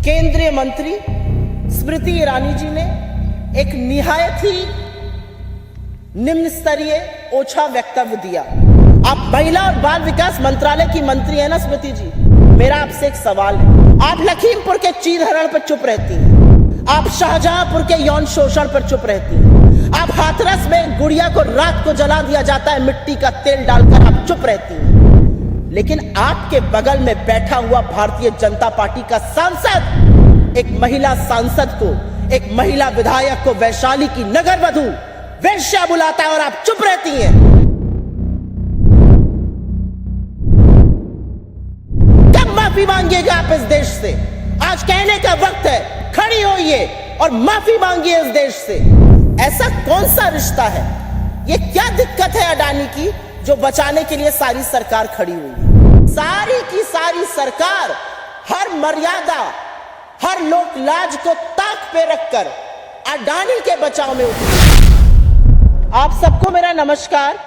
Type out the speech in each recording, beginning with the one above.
केंद्रीय मंत्री स्मृति ईरानी जी ने एक निहायत ही निम्न स्तरीय ओछा वक्तव्य दिया। आप महिला और बाल विकास मंत्रालय की मंत्री है ना स्मृति जी, मेरा आपसे एक सवाल है। आप लखीमपुर के चीरहरण पर चुप रहती हैं, आप शाहजहांपुर के यौन शोषण पर चुप रहती हैं, आप हाथरस में गुड़िया को रात को जला दिया जाता है मिट्टी का तेल डालकर, आप चुप रहती हैं। लेकिन आपके बगल में बैठा हुआ भारतीय जनता पार्टी का सांसद एक महिला सांसद को, एक महिला विधायक को वैशाली की नगर वधू वेश्या बुलाता है और आप चुप रहती हैं। कब माफी मांगिएगा आप इस देश से? आज कहने का वक्त है, खड़ी होइए और माफी मांगिए इस देश से। ऐसा कौन सा रिश्ता है? ये क्या दिक्कत है अडानी की जो बचाने के लिए सारी सरकार खड़ी हुई है? सारी की सारी सरकार हर मर्यादा, हर लोक लाज को ताक पे रखकर अडानी के बचाव में उतरी। आप सबको मेरा नमस्कार।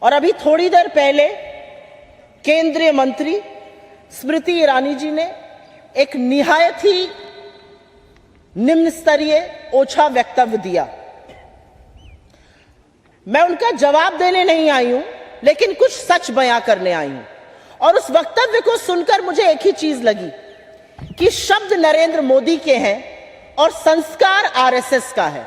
और अभी थोड़ी देर पहले केंद्रीय मंत्री स्मृति ईरानी जी ने एक निहायत ही निम्न स्तरीय ओछा वक्तव्य दिया। मैं उनका जवाब देने नहीं आई हूं, लेकिन कुछ सच बयां करने आई हूं। और उस वक्तव्य को सुनकर मुझे एक ही चीज लगी कि शब्द नरेंद्र मोदी के हैं और संस्कार आरएसएस का है।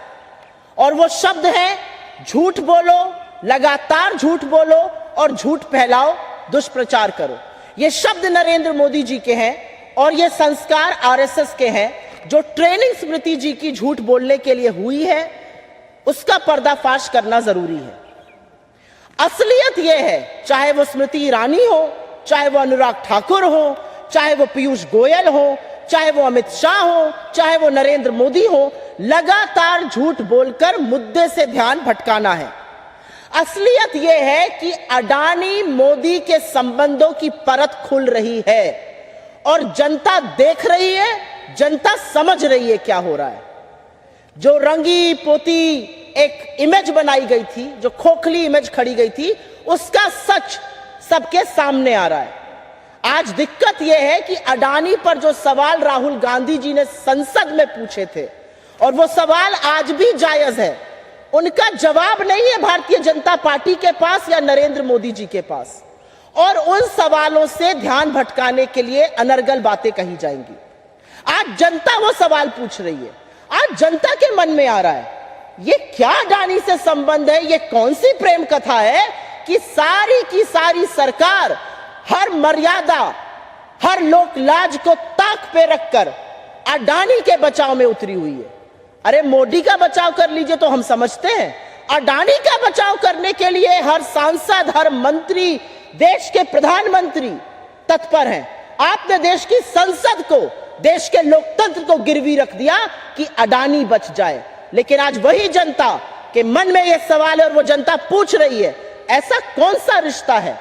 और वो शब्द है झूठ बोलो, लगातार झूठ बोलो और झूठ फैलाओ, दुष्प्रचार करो। ये शब्द नरेंद्र मोदी जी के हैं और ये संस्कार आरएसएस के हैं। जो ट्रेनिंग स्मृति जी की झूठ बोलने के लिए हुई है उसका पर्दाफाश करना जरूरी है। असलियत यह है, चाहे वो स्मृति ईरानी हो, चाहे वो अनुराग ठाकुर हो, चाहे वो पीयूष गोयल हो, चाहे वो अमित शाह हो, चाहे वो नरेंद्र मोदी हो, लगातार झूठ बोलकर मुद्दे से ध्यान भटकाना है। असलियत यह है कि अडानी मोदी के संबंधों की परत खुल रही है और जनता देख रही है, जनता समझ रही है क्या हो रहा है। जो रंगी पोती एक इमेज बनाई गई थी, जो खोखली इमेज खड़ी गई थी, उसका सच सबके सामने आ रहा है। आज दिक्कत यह है कि अडानी पर जो सवाल राहुल गांधी जी ने संसद में पूछे थे, और वो सवाल आज भी जायज है, उनका जवाब नहीं है भारतीय जनता पार्टी के पास या नरेंद्र मोदी जी के पास। और उन सवालों से ध्यान भटकाने के लिए अनर्गल बातें कही जाएंगी। आज जनता वो सवाल पूछ रही है। आज जनता के मन में आ रहा है, ये क्या अडानी से संबंध है? ये कौन सी प्रेम कथा है कि सारी की सारी सरकार हर मर्यादा, हर लोक लाज को ताक पे रखकर अडानी के बचाव में उतरी हुई है। अरे मोदी का बचाव कर लीजिए तो हम समझते हैं, अडानी का बचाव करने के लिए हर सांसद, हर मंत्री, देश के प्रधानमंत्री तत्पर हैं। आपने देश की संसद को, देश के लोकतंत्र को गिरवी रख दिया कि अडानी बच जाए। लेकिन आज वही जनता के मन में यह सवाल है और वो जनता पूछ रही है, ऐसा कौन सा रिश्ता है?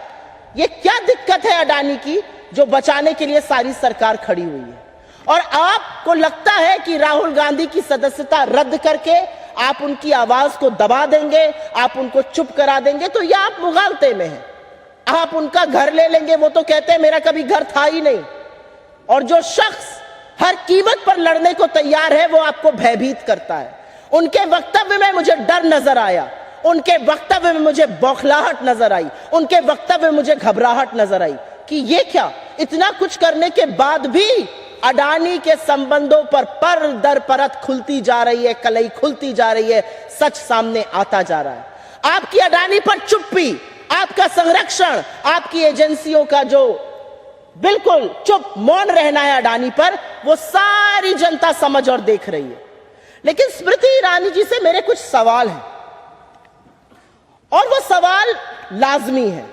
ये क्या दिक्कत है अडानी की जो बचाने के लिए सारी सरकार खड़ी हुई है? और आपको लगता है कि राहुल गांधी की सदस्यता रद्द करके आप उनकी आवाज को दबा देंगे, आप उनको चुप करा देंगे, तो यह आप मुगालते में हैं। आप उनका घर ले लेंगे, वो तो कहते हैं मेरा कभी घर था ही नहीं। और जो शख्स हर कीमत पर लड़ने को तैयार है वो आपको भयभीत करता है। उनके वक्तव्य में मुझे डर नजर आया, उनके वक्तव्य में मुझे बौखलाहट नजर आई, उनके वक्तव्य में मुझे घबराहट नजर आई कि ये क्या, इतना कुछ करने के बाद भी अडानी के संबंधों पर दर परत खुलती जा रही है, कलई खुलती जा रही है, सच सामने आता जा रहा है। आपकी अडानी पर चुप्पी, आपका संरक्षण, आपकी एजेंसियों का जो बिल्कुल चुप मौन रहना है अडानी पर, वो सारी जनता समझ और देख रही है। लेकिन स्मृति ईरानी जी से मेरे कुछ सवाल हैं और वो सवाल लाजमी है।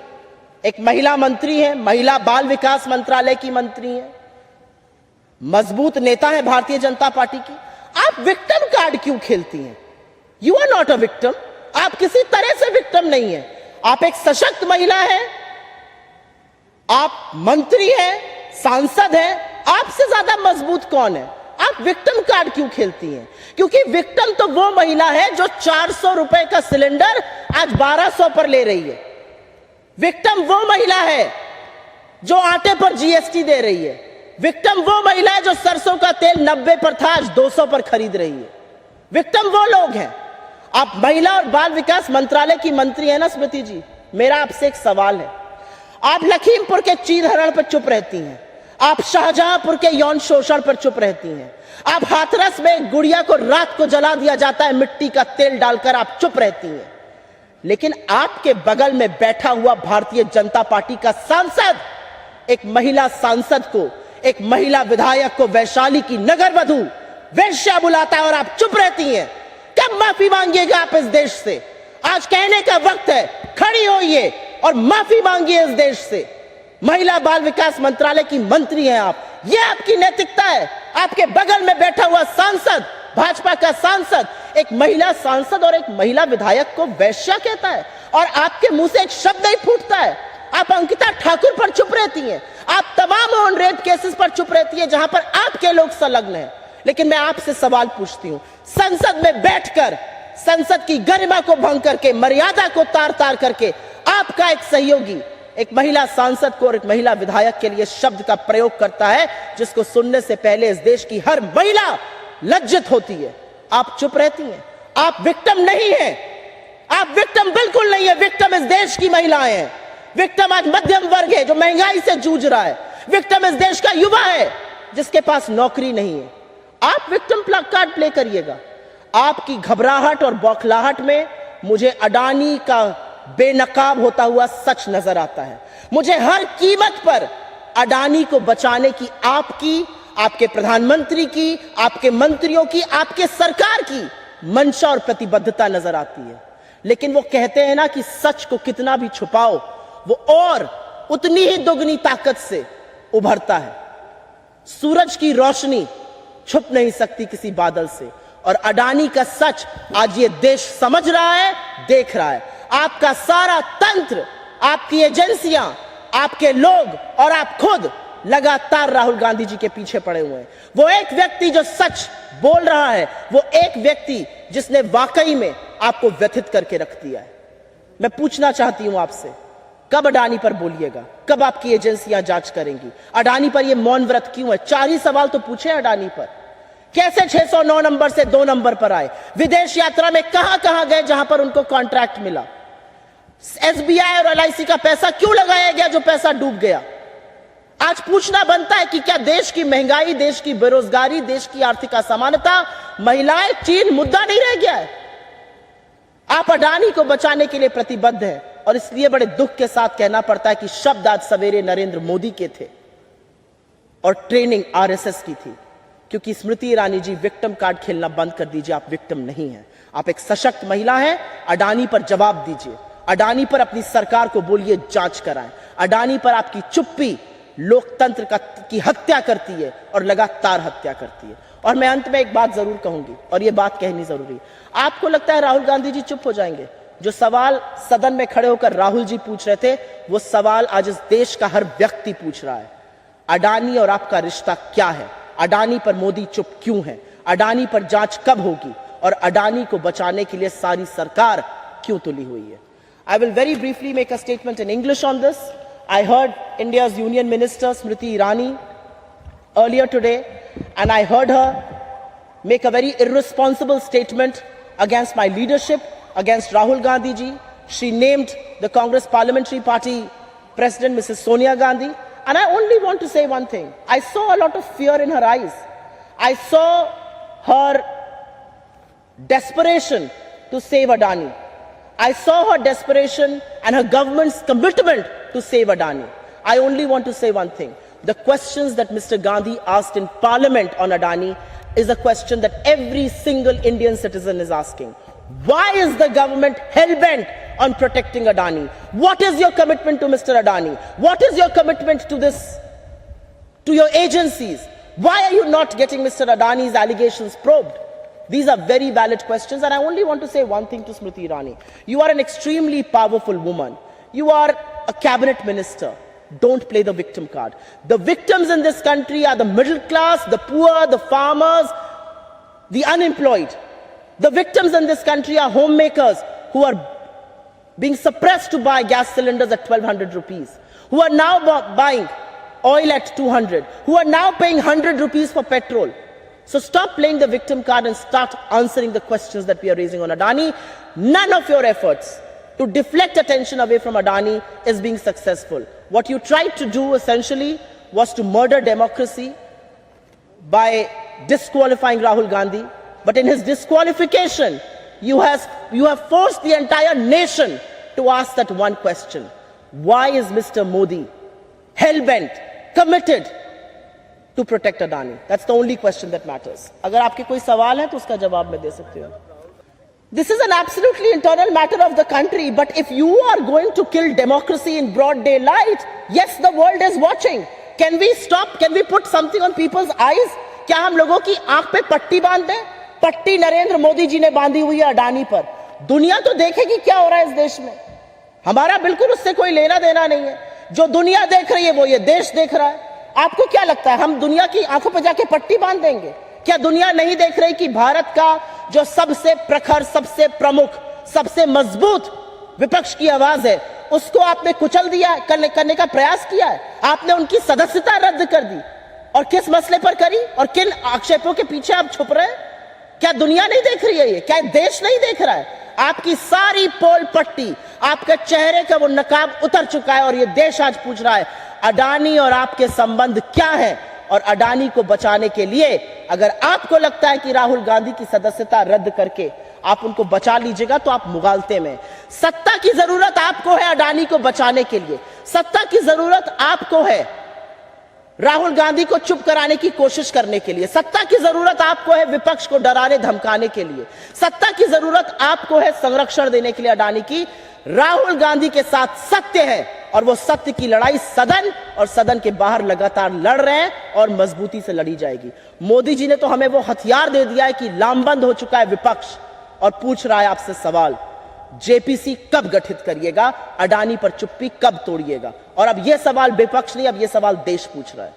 एक महिला मंत्री है, महिला बाल विकास मंत्रालय की मंत्री है, मजबूत नेता है भारतीय जनता पार्टी की। आप विक्टिम कार्ड क्यों खेलती हैं? You are not a victim. आप किसी तरह से विक्टिम नहीं है। आप एक सशक्त महिला है, आप मंत्री हैं, सांसद हैं, आपसे ज्यादा मजबूत कौन है? आप विक्टिम कार्ड क्यों खेलती हैं? क्योंकि विक्टिम तो वो महिला है जो 400 रुपए का सिलेंडर आज 1200 पर ले रही है। विक्टिम वो महिला है जो आटे पर जीएसटी दे रही है। विक्टिम वो महिला है जो सरसों का तेल 90 पर था, आज 200 पर खरीद रही है। विक्टिम वो लोग हैं। आप महिला और बाल विकास मंत्रालय की मंत्री है ना स्मृति जी, मेरा आपसे एक सवाल है। आप लखीमपुर के चीरहरण पर चुप रहती हैं, आप शाहजहांपुर के यौन शोषण पर चुप रहती हैं, आप हाथरस में गुड़िया को रात को जला दिया जाता है मिट्टी का तेल डालकर, आप चुप रहती हैं। लेकिन आपके बगल में बैठा हुआ भारतीय जनता पार्टी का सांसद एक महिला सांसद को, एक महिला विधायक को वैशाली की नगरवधु वेश्या बुलाता है और आप चुप रहती हैं। कब माफी मांगिएगा आप इस देश से? आज कहने का वक्त है, खड़ी होइए और माफी मांगिए इस देश से। महिला बाल विकास मंत्रालय की मंत्री हैं आप, यह आपकी नैतिकता है? आपके बगल में बैठा हुआ सांसद, भाजपा का सांसद, एक महिला सांसद और एक महिला विधायक को वैश्या कहता है और आपके मुंह से एक शब्द नहीं फूटता है। आप अंकिता ठाकुर पर चुप रहती हैं, आप तमाम ऑन रेप केसेस पर चुप रहती हैं जहां पर आपके लोग संलग्न हैं। लेकिन मैं आपसे सवाल पूछती हूं, संसद में बैठकर संसद की गरिमा को भंग करके, मर्यादा को तार तार करके आपका एक सहयोगी एक महिला सांसद को और एक महिला विधायक के लिए शब्द का प्रयोग करता है जिसको सुनने से पहले इस देश की हर महिला लज्जित होती है। आप चुप रहती हैं। आप विक्टिम नहीं हैं, आप विक्टिम बिल्कुल नहीं है। विक्टिम इस देश की महिलाएं हैं। विक्टिम आज मध्यम वर्ग है जो महंगाई से जूझ रहा है। विक्टिम इस देश का युवा है जिसके पास नौकरी नहीं है। आप विक्टिम कार्ड प्ले करिएगा। आपकी घबराहट और बौखलाहट में मुझे अडानी का बेनकाब होता हुआ सच नजर आता है। मुझे हर कीमत पर अडानी को बचाने की आपकी, आपके प्रधानमंत्री की, आपके मंत्रियों की, आपके सरकार की मंशा और प्रतिबद्धता नजर आती है। लेकिन वो कहते हैं ना कि सच को कितना भी छुपाओ वो और उतनी ही दोगुनी ताकत से उभरता है। सूरज की रोशनी छुप नहीं सकती किसी बादल से, और अडानी का सच आज ये देश समझ रहा है, देख रहा है। आपका सारा तंत्र, आपकी एजेंसियां, आपके लोग और आप खुद लगातार राहुल गांधी जी के पीछे पड़े हुए हैं। वो एक व्यक्ति जो सच बोल रहा है, वो एक व्यक्ति जिसने वाकई में आपको व्यथित करके रख दिया है। मैं पूछना चाहती हूं आपसे, कब अडानी पर बोलिएगा? कब आपकी एजेंसियां जांच करेंगी? अडानी पर यह मौन व्रत क्यों है? 4 ही सवाल तो पूछे अडानी पर। कैसे 609 नंबर से 2 नंबर पर आए? विदेश यात्रा में कहां कहां गए जहां पर उनको कॉन्ट्रैक्ट मिला? एसबीआई और एलआईसी का पैसा क्यों लगाया गया जो पैसा डूब गया? आज पूछना बनता है कि क्या देश की महंगाई, देश की बेरोजगारी, देश की आर्थिक असमानता, महिलाएं, चीन मुद्दा नहीं रह गया है? आप अडानी को बचाने के लिए प्रतिबद्ध हैं और इसलिए बड़े दुख के साथ कहना पड़ता है कि शब्द आज सवेरे नरेंद्र मोदी के थे और ट्रेनिंग आरएसएस की थी। क्योंकि स्मृति ईरानी जी, विक्टिम कार्ड खेलना बंद कर दीजिए। आप विक्टिम नहीं हैं, आप एक सशक्त महिला हैं। अडानी पर जवाब दीजिए। अडानी पर अपनी सरकार को बोलिए जांच कराएं। अडानी पर आपकी चुप्पी लोकतंत्र की हत्या करती है और लगातार हत्या करती है। और मैं अंत में एक बात जरूर कहूंगी, और यह बात कहनी जरूरी। आपको लगता है राहुल गांधी जी चुप हो जाएंगे? जो सवाल सदन में खड़े होकर राहुल जी पूछ रहे थे, वो सवाल आज इस देश का हर व्यक्ति पूछ रहा है। अडानी और आपका रिश्ता क्या है? अडानी पर मोदी चुप क्यों है? अडानी पर जांच कब होगी? और अडानी को बचाने के लिए सारी सरकार क्यों तुली हुई है? I will very briefly make a statement in English on this. I heard India's Union Minister Smriti Irani earlier today, and I heard her make a very irresponsible statement against my leadership, against Rahul Gandhi ji. She named the Congress Parliamentary Party President Mrs. Sonia Gandhi. And I only want to say one thing. I saw a lot of fear in her eyes. I saw her desperation to save Adani. I saw her desperation and her government's commitment to save Adani. I only want to say one thing. The questions that Mr. Gandhi asked in Parliament on Adani is a question that every single Indian citizen is asking. Why is the government hell-bent on protecting Adani? What is your commitment to Mr. Adani? What is your commitment to this, to your agencies? Why are you not getting Mr. Adani's allegations probed? These are very valid questions, and I only want to say one thing to Smriti Irani. You are an extremely powerful woman. You are a cabinet minister. Don't play the victim card. The victims in this country are the middle class, the poor, the farmers, the unemployed. The victims in this country are homemakers who are being suppressed to buy gas cylinders at 1,200 rupees, who are now buying oil at 200, who are now paying 100 rupees for petrol. So stop playing the victim card and start answering the questions that we are raising on Adani. None of your efforts to deflect attention away from Adani is being successful. What you tried to do essentially was to murder democracy by disqualifying Rahul Gandhi. But in his disqualification, you have forced the entire nation to ask that one question. Why is Mr. Modi hell-bent, committed to protect Adani? That's the only question that matters. अगर आपके कोई सवाल है तो उसका जवाब मैं दे सकती हूँ. This is an absolutely internal matter of the country, but if you are going to kill democracy in broad daylight, yes, the world is watching. Can we stop? Can we put something on people's eyes? क्या हम लोगों की आंख पे पट्टी बांध दें? पट्टी नरेंद्र मोदी जी ने बांधी हुई है अडानी पर. दुनिया तो देखेगी क्या हो रहा है इस देश में. हमारा बिल्कुल उससे कोई लेना देना नहीं है. जो दुनिया देख रही है वो ये देश देख रहा है. आपको क्या लगता है हम दुनिया की आंखों पर जाके पट्टी बांध देंगे? क्या दुनिया नहीं देख रही कि भारत का जो सबसे प्रखर, सबसे प्रमुख, सबसे मजबूत विपक्ष की आवाज है, उसको आपने कुचल दिया, करने का प्रयास किया है. आपने उनकी सदस्यता रद्द कर दी. और किस मसले पर करी और किन आक्षेपों के पीछे आप छुप रहे हैं? क्या दुनिया नहीं देख रही है ये? क्या देश नहीं देख रहा है? आपकी सारी पोल पट्टी, आपके चेहरे का वो नकाब उतर चुका है और ये देश आज पूछ रहा है अडानी और आपके संबंध क्या है. और अडानी को बचाने के लिए अगर आपको लगता है कि राहुल गांधी की सदस्यता रद्द करके आप उनको बचा लीजिएगा तो आप मुगालते में. सत्ता की जरूरत आपको है अडानी को बचाने के लिए. सत्ता की जरूरत आपको है राहुल गांधी को चुप कराने की कोशिश करने के लिए. सत्ता की जरूरत आपको है विपक्ष को डराने धमकाने के लिए. सत्ता की जरूरत आपको है संरक्षण देने के लिए अडानी की. राहुल गांधी के साथ सत्य है और वो सत्य की लड़ाई सदन और सदन के बाहर लगातार लड़ रहे हैं और मजबूती से लड़ी जाएगी. मोदी जी ने तो हमें वो हथियार दे दिया है कि लामबंद हो चुका है विपक्ष और पूछ रहा है आपसे सवाल, जेपीसी कब गठित करिएगा, अडानी पर चुप्पी कब तोड़िएगा. और अब यह सवाल विपक्ष नहीं, अब यह सवाल देश पूछ रहा है.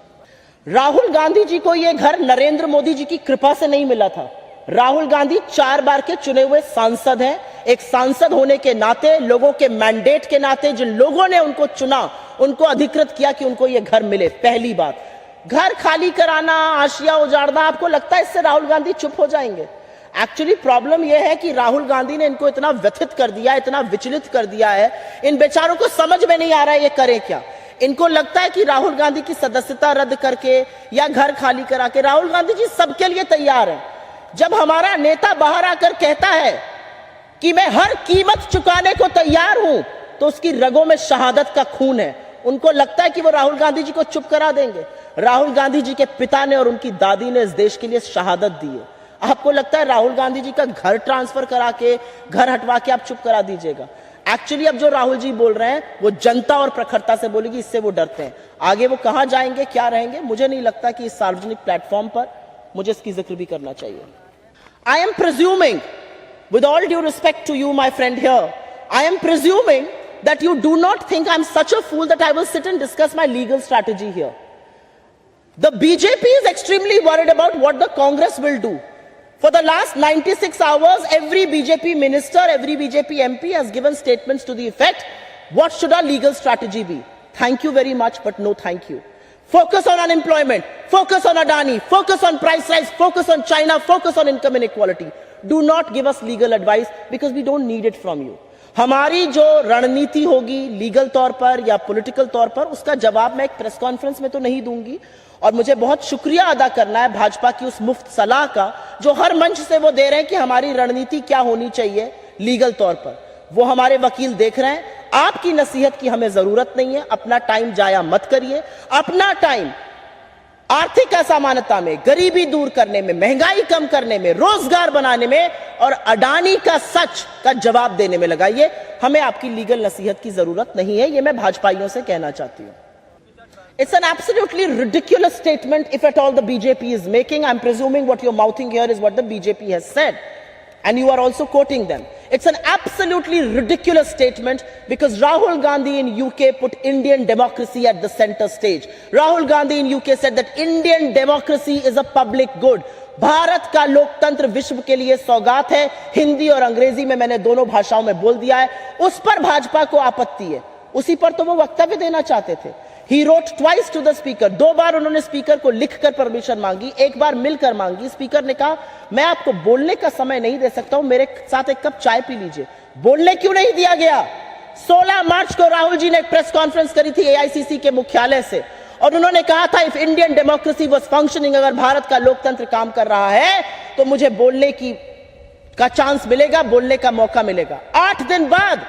राहुल गांधी जी को यह घर नरेंद्र मोदी जी की कृपा से नहीं मिला था. राहुल गांधी 4 बार के चुने हुए सांसद हैं. एक सांसद होने के नाते, लोगों के मैंडेट के नाते, जिन लोगों ने उनको चुना, उनको अधिकृत किया कि उनको यह घर मिले. पहली बात, घर खाली कराना, आशिया उजाड़ना, आपको लगता है इससे राहुल गांधी चुप हो जाएंगे? एक्चुअली प्रॉब्लम यह है कि राहुल गांधी ने इनको इतना व्यथित कर दिया, इतना विचलित कर दिया है, इन बेचारों को समझ में नहीं आ रहा है ये करें क्या. इनको लगता है कि राहुल गांधी की सदस्यता रद्द करके या घर खाली करा के, राहुल गांधी जी सबके लिए तैयार है. जब हमारा नेता बाहर आकर कहता है कि मैं हर कीमत चुकाने को तैयार हूं, तो उसकी रगों में शहादत का खून है. उनको लगता है कि वो राहुल गांधी जी को चुप करा देंगे. राहुल गांधी जी के पिता ने और उनकी दादी ने इस देश के लिए शहादत दी है. आपको लगता है राहुल गांधी जी का घर ट्रांसफर करा के, घर हटवा के आप चुप करा दीजिएगा? एक्चुअली अब जो राहुल जी बोल रहे हैं वो जनता और प्रखरता से बोलेगी, इससे वो डरते हैं. आगे वो कहां जाएंगे, क्या रहेंगे, मुझे नहीं लगता कि इस सार्वजनिक प्लेटफॉर्म पर मुझे इसकी जिक्र भी करना चाहिए. I am presuming, with all due respect to you, my friend here, I am presuming that you do not think I'm such a fool that I will sit and discuss my legal strategy here. The BJP is extremely worried about what the Congress will do. For the last 96 hours, every BJP minister, every BJP MP has given statements to the effect, what should our legal strategy be? Thank you very much, but no thank you. Focus on unemployment, focus on Adani, focus on price rise, focus on China, focus on income inequality. Do not give us legal advice because we don't need it from you. हमारी जो रणनीति होगी legal तौर पर या political तौर पर, उसका जवाब मैं एक प्रेस कॉन्फ्रेंस में तो नहीं दूंगी. और मुझे बहुत शुक्रिया अदा करना है भाजपा की उस मुफ्त सलाह का जो हर मंच से वो दे रहे हैं कि हमारी रणनीति क्या होनी चाहिए लीगल तौर पर. वो हमारे वकील देख रहे हैं. आपकी नसीहत की हमें जरूरत नहीं है. अपना टाइम जाया मत करिए. अपना टाइम आर्थिक असमानता में, गरीबी दूर करने में, महंगाई कम करने में, रोजगार बनाने में और अडानी का सच का जवाब देने में लगाइए. हमें आपकी लीगल नसीहत की जरूरत नहीं है. ये मैं भाजपाइयों से कहना चाहती हूं. It's an absolutely ridiculous statement if at all the BJP is making. I'm presuming what you're mouthing here is what the BJP has said. And you are also quoting them. It's an absolutely ridiculous statement because Rahul Gandhi in UK put Indian democracy at the center stage. Rahul Gandhi in UK said that Indian democracy is a public good. Bharat का लोकतंत्र विश्व के लिए सौगात है. हिंदी और अंग्रेजी में मैंने दोनों भाषाओं में बोल दिया है. उस पर भाजपा को आपत्ति है. उसी पर तो वो वक्तव्य देना चाहते थे. He wrote twice to the speaker. 2 बार उन्होंने स्पीकर को लिखकर परमिशन मांगी, 1 बार मिलकर मांगी. स्पीकर ने कहा मैं आपको बोलने का समय नहीं दे सकता हूं, मेरे साथ एक कप चाय पी लीजिए. बोलने क्यों नहीं दिया गया? 16 मार्च को राहुल जी ने एक प्रेस कॉन्फ्रेंस करी थी AICC के मुख्यालय से और उन्होंने कहा था if Indian democracy was functioning, अगर भारत का लोकतंत्र काम कर रहा है तो मुझे बोलने का चांस मिलेगा, बोलने का मौका मिलेगा. 8 दिन बाद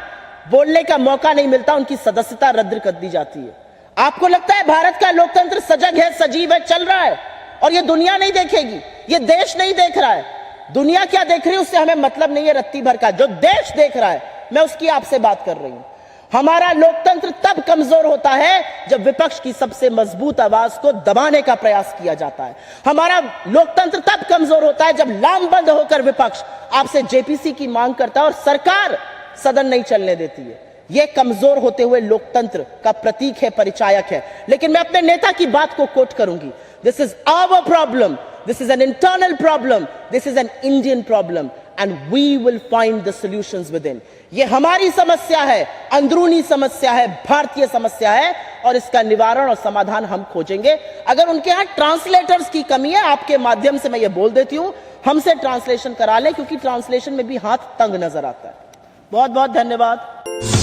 बोलने का मौका नहीं मिलता, उनकी सदस्यता रद्द कर दी जाती है. आपको लगता है भारत का लोकतंत्र सजग है, सजीव है, चल रहा है और ये दुनिया नहीं देखेगी, ये देश नहीं देख रहा है. दुनिया क्या देख रही है उससे हमें मतलब नहीं है रत्ती भर का. जो देश देख रहा है मैं उसकी आपसे बात कर रही हूं. हमारा लोकतंत्र तब कमजोर होता है जब विपक्ष की सबसे मजबूत आवाज को दबाने का प्रयास किया जाता है. हमारा लोकतंत्र तब कमजोर होता है जब लामबंद होकर विपक्ष आपसे जेपीसी की मांग करता है और सरकार सदन नहीं चलने देती है. यह कमजोर होते हुए लोकतंत्र का प्रतीक है, परिचायक है. लेकिन मैं अपने नेता की बात को कोट करूंगी. This is our problem, this is an internal problem, this is an Indian problem and we will find the solutions within. ये हमारी समस्या है, अंदरूनी समस्या है, भारतीय समस्या है और इसका निवारण और समाधान हम खोजेंगे. अगर उनके यहां ट्रांसलेटर्स की कमी है, आपके माध्यम से मैं ये बोल देती हूं, हमसे ट्रांसलेशन करा लें क्योंकि ट्रांसलेशन में भी हाथ तंग नजर आता है. बहुत बहुत धन्यवाद.